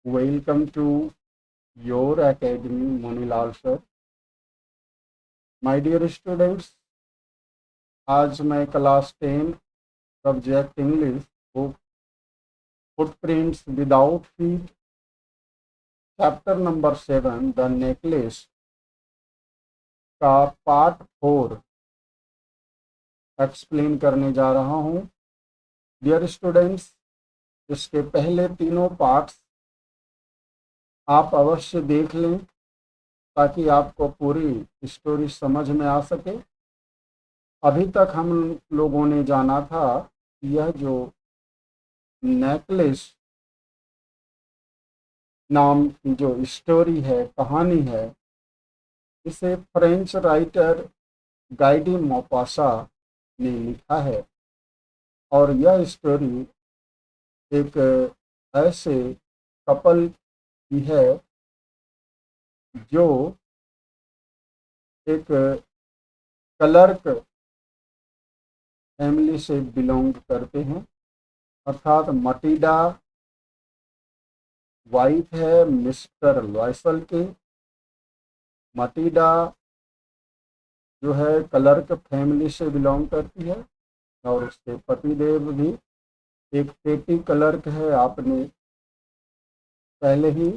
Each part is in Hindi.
Welcome to your academy, Monilal sir. My dear students, आज मैं class 10 subject English book footprints without feet chapter number 7 the necklace का पार्ट 4 एक्सप्लेन करने जा रहा हूँ। डियर स्टूडेंट्स, इसके पहले तीनों पार्ट्स आप अवश्य देख लें ताकि आपको पूरी स्टोरी समझ में आ सके। अभी तक हम लोगों ने जाना था यह जो नेकलेस नाम की जो स्टोरी है, कहानी है, इसे फ्रेंच राइटर गाइडी मोपासा ने लिखा है। और यह स्टोरी एक ऐसे कपल की है जो एक क्लर्क फैमिली से बिलोंग करते हैं, अर्थात मटिडा वाइफ है मिस्टर लॉयसल के। मटिडा जो है क्लर्क फैमिली से बिलोंग करती है और उसके पतिदेव भी एक पेटी क्लर्क है, आपने पहले ही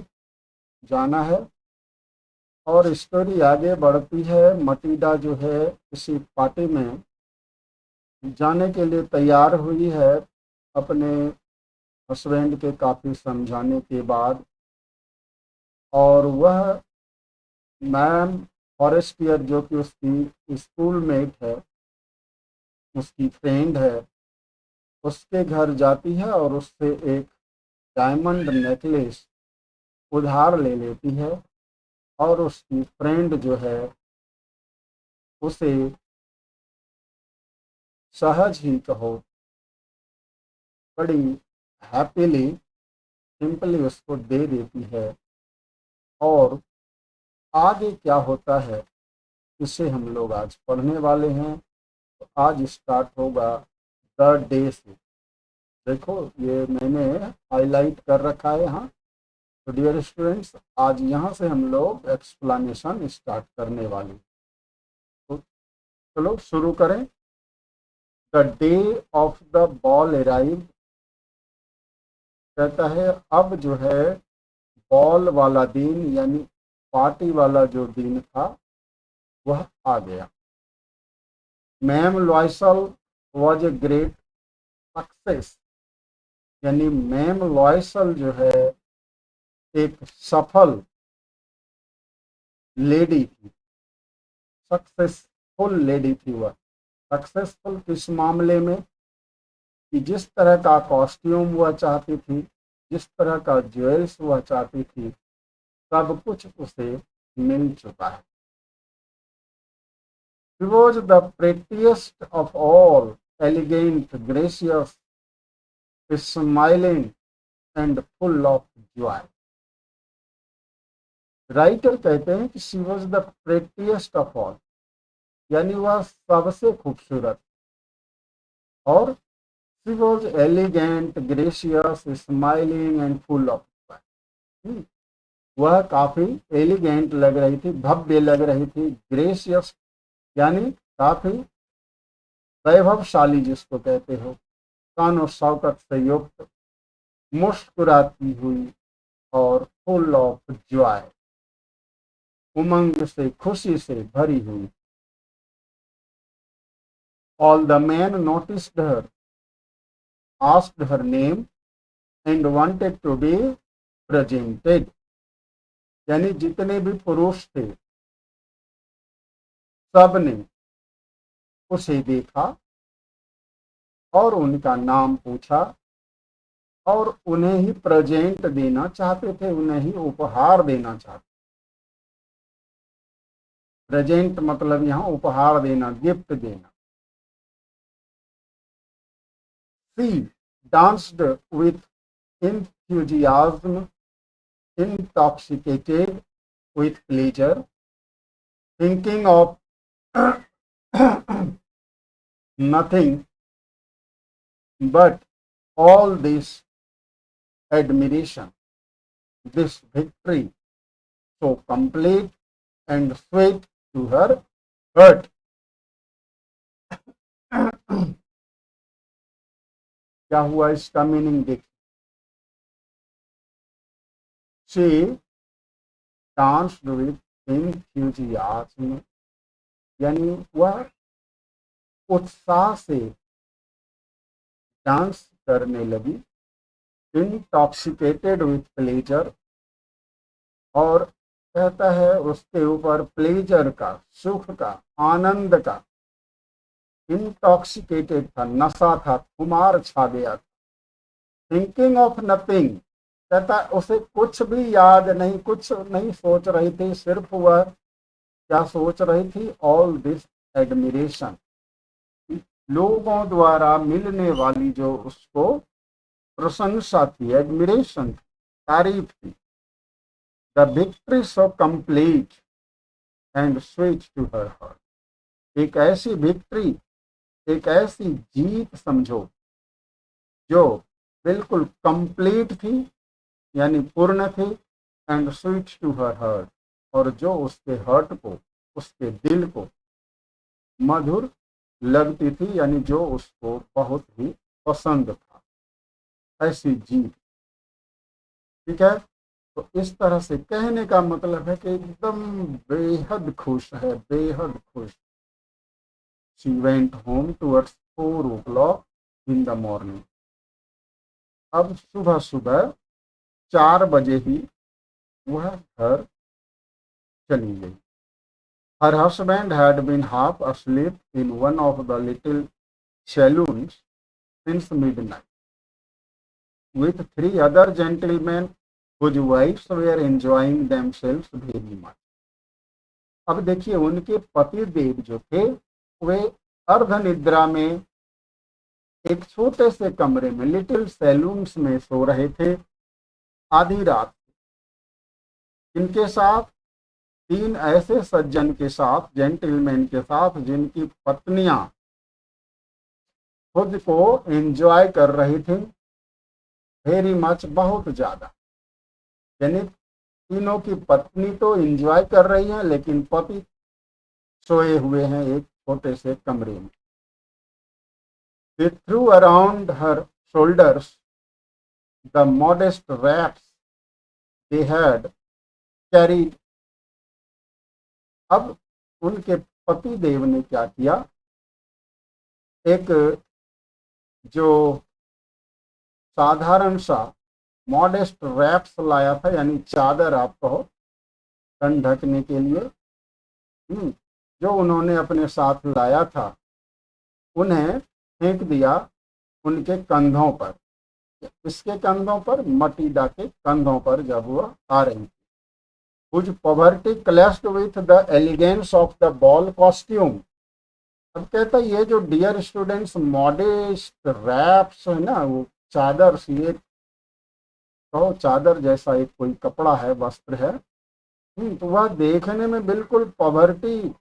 जाना है। और स्टोरी आगे बढ़ती है। मटिडा जो है किसी पार्टी में जाने के लिए तैयार हुई है अपने हस्बैंड के काफ़ी समझाने के बाद, और वह मैम फॉरेस्टियर जो कि उसकी स्कूल मेट है, उसकी फ्रेंड है, उसके घर जाती है और उससे एक डायमंड नेकलेस उधार ले लेती है। और उसकी फ्रेंड जो है उसे सहज ही कहो बड़ी हैप्पीली सिंपली उसको दे देती है। और आगे क्या होता है इसे हम लोग आज पढ़ने वाले हैं। तो आज स्टार्ट होगा द डे से। देखो ये मैंने हाईलाइट कर रखा है यहाँ। तो डियर स्टूडेंट्स, आज यहाँ से हम लोग एक्सप्लेनेशन स्टार्ट करने वाले हैं। तो चलो शुरू करें। The day of the ball arrive, कहता है अब जो है बॉल वाला दिन यानी पार्टी वाला जो दिन था वह आ गया। Ma'am Loisel was a great success, यानी मैम लॉयसल जो है एक सफल लेडी थी, सक्सेसफुल लेडी थी। वह सक्सेसफुल किस मामले में कि जिस तरह का कॉस्ट्यूम वह चाहती थी, जिस तरह का ज्वेल्स वह चाहती थी, सब कुछ उसे मिल चुका है। She was the prettiest of all, elegant, gracious, smiling and full of joy. Writer कहते हैं कि she was the prettiest of all, यानी वह सबसे खूबसूरत, और she was elegant, gracious, smiling and full of joy. वह काफी एलिगेंट लग रही थी, भव्य लग रही थी। ग्रेशियस यानी काफी वैभवशाली जिसको कहते हो, शान और शौकत से युक्त, मुस्कुराती हुई, और फुल ऑफ जॉय, उमंग से, खुशी से भरी हुई। All the man noticed her, asked her name and wanted to be presented, यानी जितने भी पुरुष थे सब ने उसे देखा और उनका नाम पूछा और उन्हें ही प्रेजेंट देना चाहते थे, उन्हें ही उपहार देना चाहते। प्रेजेंट मतलब यहाँ उपहार देना, गिफ्ट देना। She danced with enthusiasm, intoxicated with pleasure, thinking of nothing but all this admiration, this victory so complete and sweet to her heart. क्या हुआ इसका मीनिंग देख। She danced with enthusiasm, यानी वह उत्साह से डांस करने लगी। इंटॉक्सिकेटेड विथ प्लेजर, और कहता है उसके ऊपर प्लेजर का, सुख का, आनंद का, इंटॉक्सिकेटेड था, नशा था, खुमार छा गया था। थिंकिंग ऑफ नथिंग, कहता उसे कुछ भी याद नहीं, कुछ नहीं सोच रही थी, सिर्फ वह क्या सोच रही थी, ऑल दिस एडमिरेशन, लोगों द्वारा मिलने वाली जो उसको प्रशंसा थी, एडमिरेशन, तारीफ थी। The victory so complete and sweet to her heart, एक ऐसी विक्ट्री, एक ऐसी जीत समझो जो बिल्कुल कंप्लीट थी, यानी पूर्ण थी, and sweet to her heart, और जो उसके हार्ट को, उसके दिल को मधुर लगती थी, यानी जो उसको बहुत ही पसंद था, ऐसी जीत। ठीक है, तो इस तरह से कहने का मतलब है कि एकदम बेहद खुश है, बेहद खुश। She went home towards 4 o'clock in the morning. अब सुबह सुबह 4 बजे ही वह घर चली गई। Her husband had been half asleep in one of the little saloons since midnight, with 3 other gentlemen whose wives were enjoying themselves very much. अब देखिए, उनके पति देव जो थे वे अर्ध निद्रा में एक छोटे से कमरे में, लिटिल सैलून्स में सो रहे थे आधी रात। इनके साथ 3 ऐसे सज्जन के साथ, जेंटलमैन के साथ, जिनकी पत्नियां खुद को एंजॉय कर रही थी वेरी मच, बहुत ज्यादा। यानी तीनों की पत्नी तो एंजॉय कर रही है, लेकिन पति सोए हुए हैं एक छोटे से कमरे में। They threw around her shoulders the modest wraps they had carried. अब उनके पति देव ने क्या किया, एक जो साधारण सा मॉडेस्ट रैप्स लाया था, यानी चादर आप कहो, तन ढकने के लिए, जो उन्होंने अपने साथ लाया था, उन्हें फेंक दिया उनके कंधों पर। इसके कंधों पर, मटीडा के कंधों पर, जब वह आ रही थी। कुछ poverty clashed with the elegance of the ball costume. अब कहता ये जो डियर स्टूडेंट्स मॉडेस्ट रैप्स है ना, वो चादर सी, तो चादर जैसा एक कोई कपड़ा है, वस्त्र है, तो वह देखने में बिल्कुल पॉवर्टी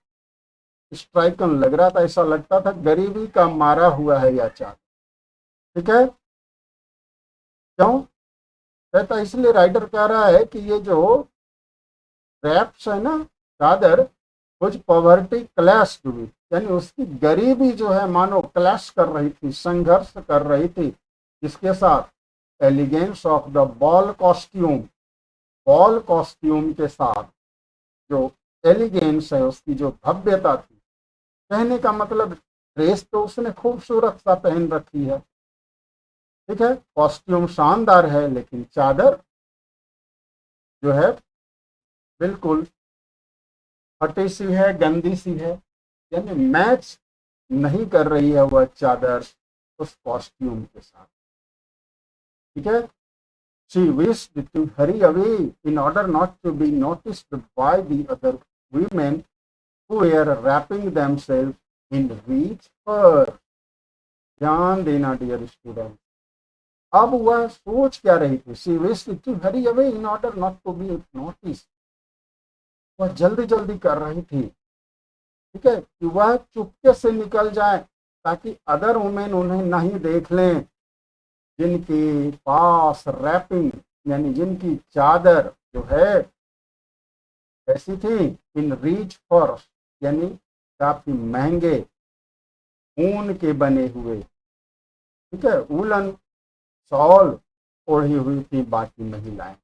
स्ट्राइकन लग रहा था, ऐसा लगता था गरीबी का मारा हुआ है यह चादर। ठीक है, क्यों कहता, इसलिए राइटर कह रहा है कि ये जो रैप्स है ना, चादर, कुछ पॉवर्टी क्लैश हुई, यानी उसकी गरीबी जो है मानो क्लैश कर रही थी, संघर्ष कर रही थी, इसके साथ elegance of the ball costume, ball costume के साथ जो एलिगेंस है, उसकी जो भव्यता थी। कहने का मतलब ड्रेस तो उसने खूबसूरत सा पहन रखी है, ठीक है, कॉस्ट्यूम शानदार है, लेकिन चादर जो है बिल्कुल फटी सी है, गंदी सी है, यानी मैच नहीं कर रही है वह चादर उस कॉस्ट्यूम के साथ। ठीक है, she wished to hurry away in order not to be noticed by the other women who were wrapping themselves in rich fur. ध्यान देना डियर स्टूडेंट, अब वह सोच क्या रही थी, she wished to hurry away in order not to be noticed, वह जल्दी जल्दी कर रही थी, ठीक है, कि वह चुपके से निकल जाए ताकि अदर वुमेन उन्हें नहीं देख लें, जिनके पास रैपिंग यानी जिनकी चादर जो है ऐसी थी, इन रिच फर्स यानी काफी महंगे ऊन के बने हुए, ठीक है, वुलन शॉल ओढ़ी हुई थी बाकी महिलाएं।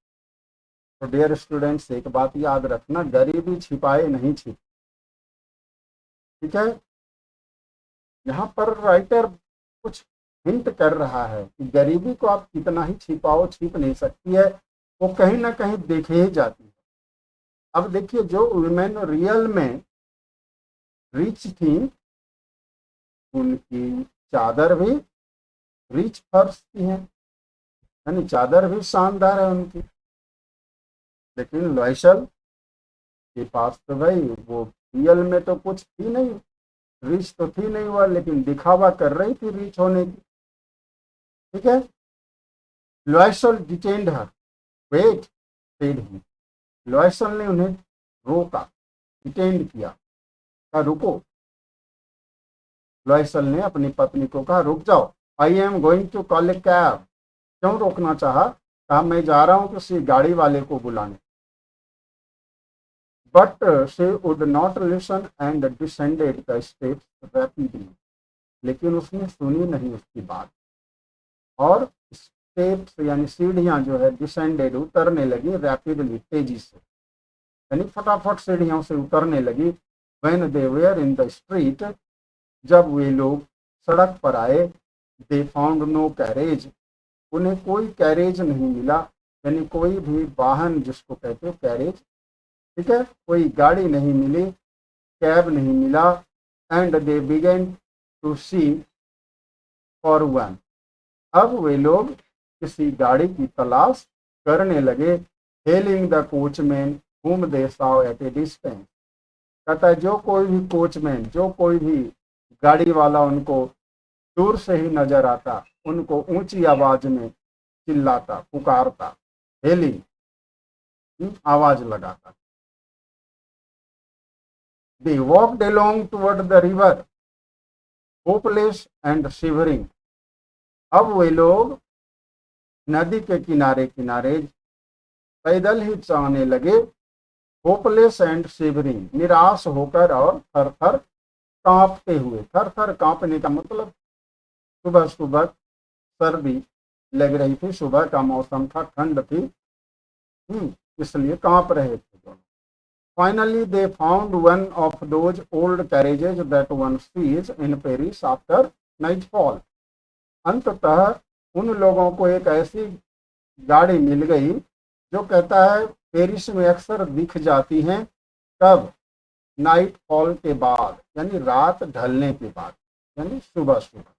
तो डियर स्टूडेंट्स, एक बात याद रखना, गरीबी छिपाए नहीं छिप, ठीक है। यहाँ पर राइटर कुछ हिंट कर रहा है कि गरीबी को आप कितना ही छिपाओ छिप नहीं सकती है, वो कहीं ना कहीं देखे ही जाती है। अब देखिए, जो वुमेन रियल में रिच थी, उनकी चादर भी रिच फर्श की है, यानी चादर भी शानदार है उनकी। लेकिन लॉयसल के पास तो भाई वो रियल में तो कुछ थी नहीं, रिच तो थी नहीं वह, लेकिन दिखावा कर रही थी रिच होने की, ठीक है। Loisel detained her, wait said he, Loisel ने उन्हें रोका, डिटेन्ड किया, कहा रुको। लॉयसल ने अपनी पत्नी को कहा रुक जाओ, I am going to call a cab. क्यों रोकना चाहा? कहा मैं जा रहा हूं किसी गाड़ी वाले को बुलाने। But she would not listen and descended the steps rapidly, लेकिन उसने सुनी नहीं उसकी बात, और स्टेप्स यानी सीढ़ियां जो है डिसेंडेड उतरने लगी, रैपिडली तेजी से, यानी फटाफट सीढ़ियों से उतरने लगी। When they were in the street, जब वे लोग सड़क पर आए, दे फाउंड नो कैरेज, उन्हें कोई कैरेज नहीं मिला, यानी कोई भी वाहन जिसको कहते हैं कैरेज, ठीक है, कोई गाड़ी नहीं मिली, कैब नहीं मिला। And they began to see for one, अब वे लोग किसी गाड़ी की तलाश करने लगे। Hailing the coachman whom they saw at a distance, कहता है जो कोई भी कोचमैन, जो कोई भी गाड़ी वाला उनको दूर से ही नजर आता, उनको ऊंची आवाज में चिल्लाता, पुकारता, हेलिंग आवाज लगाता। They walked along toward the river, hopeless and shivering, अब वे लोग नदी के किनारे किनारे पैदल ही चलने लगे, होपलेस एंड शिवरिंग, निराश होकर और थर थर कांपते हुए। थर थर कांपने का मतलब सुबह सुबह सर्दी लग रही थी, सुबह का मौसम था, ठंड थी, इसलिए कांप रहे थे दोनों। Finally they found one of those old carriages that one sees in Paris after nightfall, अंततः उन लोगों को एक ऐसी गाड़ी मिल गई जो कहता है पेरिस में अक्सर दिख जाती हैं, कब? नाइट फॉल के बाद, यानी रात ढलने के बाद, यानी सुबह सुबह।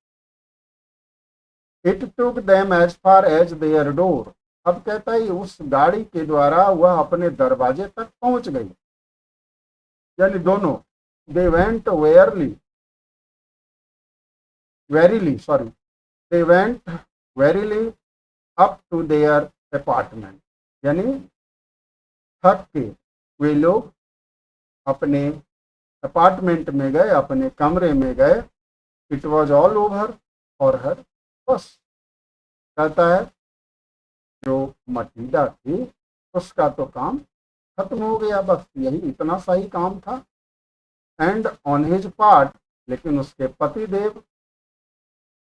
It took them as far as their door, अब कहता है उस गाड़ी के द्वारा वह अपने दरवाजे तक पहुंच गई, यानी दोनों। They went they went verily up to their apartment, यानी थक के वे लोग अपने अपार्टमेंट में गए, अपने कमरे में गए। It was all over for her, बस कहता है जो मटीदा थी उसका तो काम खत्म हो गया, बस यही इतना सही काम था। एंड ऑन हिज पार्ट, लेकिन उसके पति देव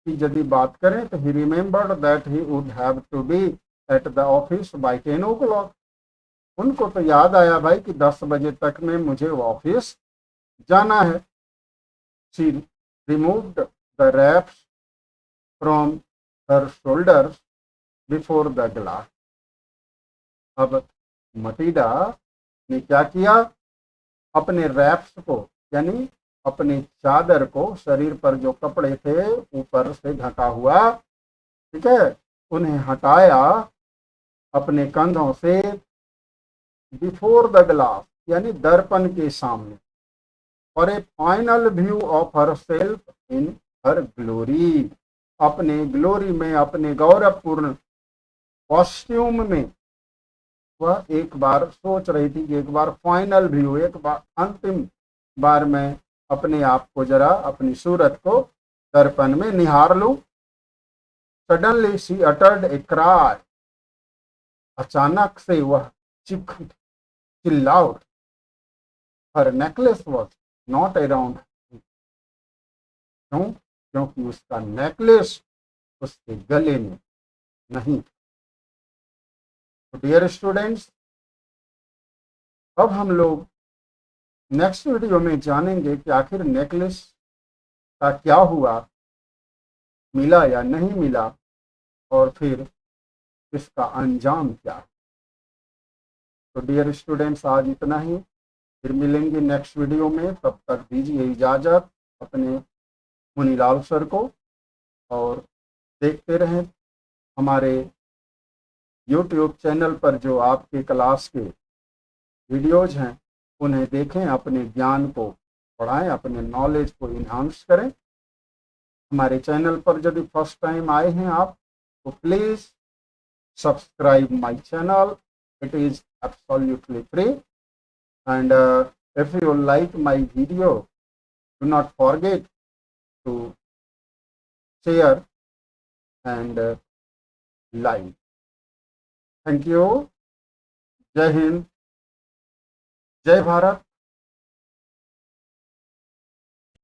की यदि बात करें तो he remembered that he would have to be at the office by 10 o'clock, उनको तो याद आया भाई कि 10 बजे तक में मुझे ऑफिस जाना है। She removed the wraps from her shoulders before the glass, अब मटीदा ने क्या किया? अपने रैप्स को, यानी अपनी चादर को, शरीर पर जो कपड़े थे ऊपर से ढका हुआ, ठीक है, उन्हें हटाया अपने कंधों से, बिफोर द ग्लास यानी दर्पण के सामने, और A final view of her self in her glory, अपने ग्लोरी में, अपने गौरवपूर्ण कॉस्ट्यूम में वह एक बार सोच रही थी कि एक बार फाइनल व्यू, एक बार अंतिम बार मैं अपने आप को जरा, अपनी सूरत को दर्पण में निहार लूं। Suddenly she uttered a cry, अचानक से वह चिल्ला उठी। हर नेकलेस वॉज नॉट अराउंड। क्यों? क्योंकि उसका नेकलेस उसके गले में नहीं था। तो डियर स्टूडेंट्स, अब हम लोग नेक्स्ट वीडियो में जानेंगे कि आखिर नेकलेस का क्या हुआ, मिला या नहीं मिला, और फिर इसका अंजाम क्या है। तो डियर स्टूडेंट्स, आज इतना ही। फिर मिलेंगे नेक्स्ट वीडियो में। तब तक दीजिए इजाज़त अपने मुनीलाल सर को, और देखते रहें हमारे यूट्यूब चैनल पर जो आपके क्लास के वीडियोज़ हैं, उन्हें देखें, अपने ज्ञान को बढ़ाएं, अपने नॉलेज को इन्हांस करें। हमारे चैनल पर यदि फर्स्ट टाइम आए हैं आप, तो please subscribe my channel. It is absolutely free. And if you like my video, do not forget to share and like. Thank you. जय हिंद, जय भारत।